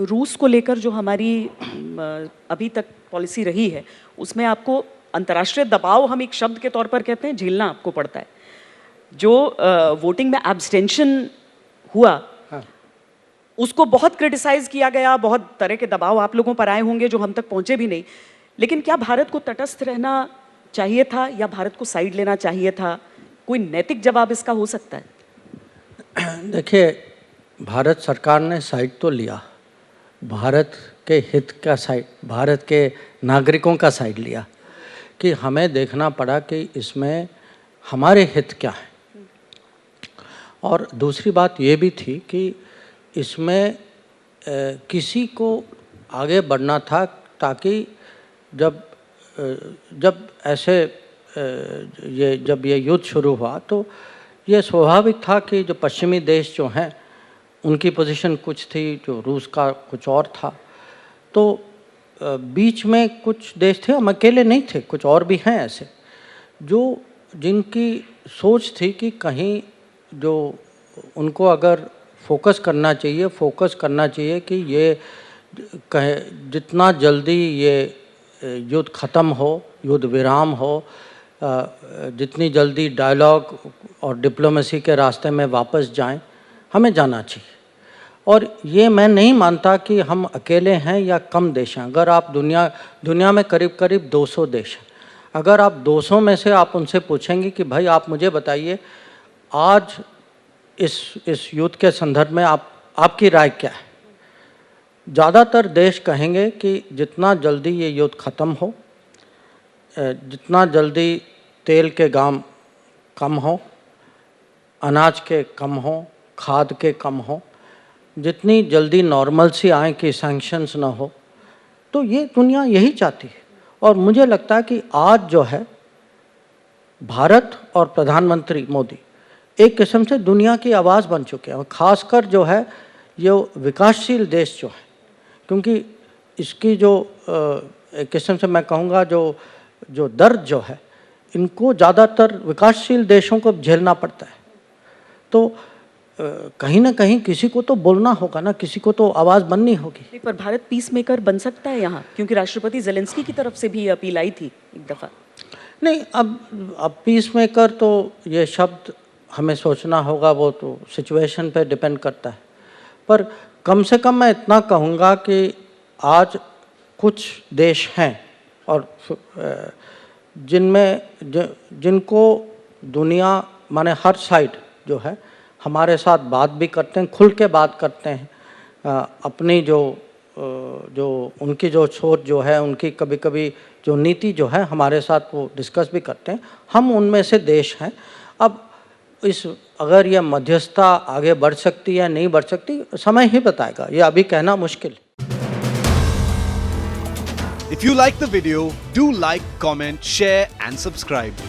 रूस को लेकर जो हमारी अभी तक पॉलिसी रही है, उसमें आपको अंतर्राष्ट्रीय दबाव, हम एक शब्द के तौर पर कहते हैं, झेलना आपको पड़ता है। जो वोटिंग में एब्सटेंशन हुआ, हाँ। उसको बहुत क्रिटिसाइज किया गया, बहुत तरह के दबाव आप लोगों पर आए होंगे जो हम तक पहुंचे भी नहीं। लेकिन क्या भारत को तटस्थ रहना चाहिए था या भारत को साइड लेना चाहिए था? कोई नैतिक जवाब इसका हो सकता है? देखिए, भारत सरकार ने साइड तो लिया, भारत के हित का साइड, भारत के नागरिकों का साइड लिया कि हमें देखना पड़ा कि इसमें हमारे हित क्या हैं। और दूसरी बात ये भी थी कि इसमें किसी को आगे बढ़ना था, ताकि जब ऐसे जब ये युद्ध शुरू हुआ तो ये स्वाभाविक था कि जो पश्चिमी देश जो हैं उनकी पोजीशन कुछ थी, जो रूस का कुछ और था। तो बीच में कुछ देश थे, हम अकेले नहीं थे, कुछ और भी हैं ऐसे जो जिनकी सोच थी कि कहीं जो उनको अगर फोकस करना चाहिए कि ये कहे जितना जल्दी ये युद्ध ख़त्म हो, युद्ध विराम हो, जितनी जल्दी डायलॉग और डिप्लोमेसी के रास्ते में वापस जाएं, हमें जाना चाहिए। और ये मैं नहीं मानता कि हम अकेले हैं या कम देश हैं। अगर आप दुनिया में करीब 200 देश हैं, अगर आप 200 में से आप उनसे पूछेंगे कि भाई आप मुझे बताइए आज इस युद्ध के संदर्भ में आपकी राय क्या है, ज़्यादातर देश कहेंगे कि जितना जल्दी ये युद्ध ख़त्म हो, जितना जल्दी तेल के दाम कम हो, अनाज के कम हो, खाद के कम हो, जितनी जल्दी नॉर्मल सी आए कि सैंक्शंस ना हो, तो ये दुनिया यही चाहती है। और मुझे लगता है कि आज जो है भारत और प्रधानमंत्री मोदी एक किस्म से दुनिया की आवाज़ बन चुके हैं, और ख़ासकर जो है ये विकासशील देश जो है, क्योंकि इसकी जो एक किस्म से मैं कहूँगा जो दर्द जो है, इनको ज़्यादातर विकासशील देशों को झेलना पड़ता है। तो कहीं ना कहीं किसी को तो बोलना होगा ना, किसी को तो आवाज़ बननी होगी। पर भारत पीस मेकर बन सकता है यहाँ, क्योंकि राष्ट्रपति ज़ेलेंस्की की तरफ से भी अपील आई थी एक दफ़ा। नहीं, अब पीस मेकर तो ये शब्द हमें सोचना होगा, वो तो सिचुएशन पे डिपेंड करता है। पर कम से कम मैं इतना कहूँगा कि आज कुछ देश हैं और जिनको दुनिया माने हर साइड जो है हमारे साथ बात भी करते हैं, खुल के बात करते हैं, अपनी जो उनकी जो सोच जो है, उनकी कभी जो नीति जो है हमारे साथ वो डिस्कस भी करते हैं। हम उनमें से देश हैं। अब अगर यह मध्यस्थता आगे बढ़ सकती है नहीं बढ़ सकती, समय ही बताएगा, ये अभी कहना मुश्किल। If you like the video, do like, comment, share and subscribe.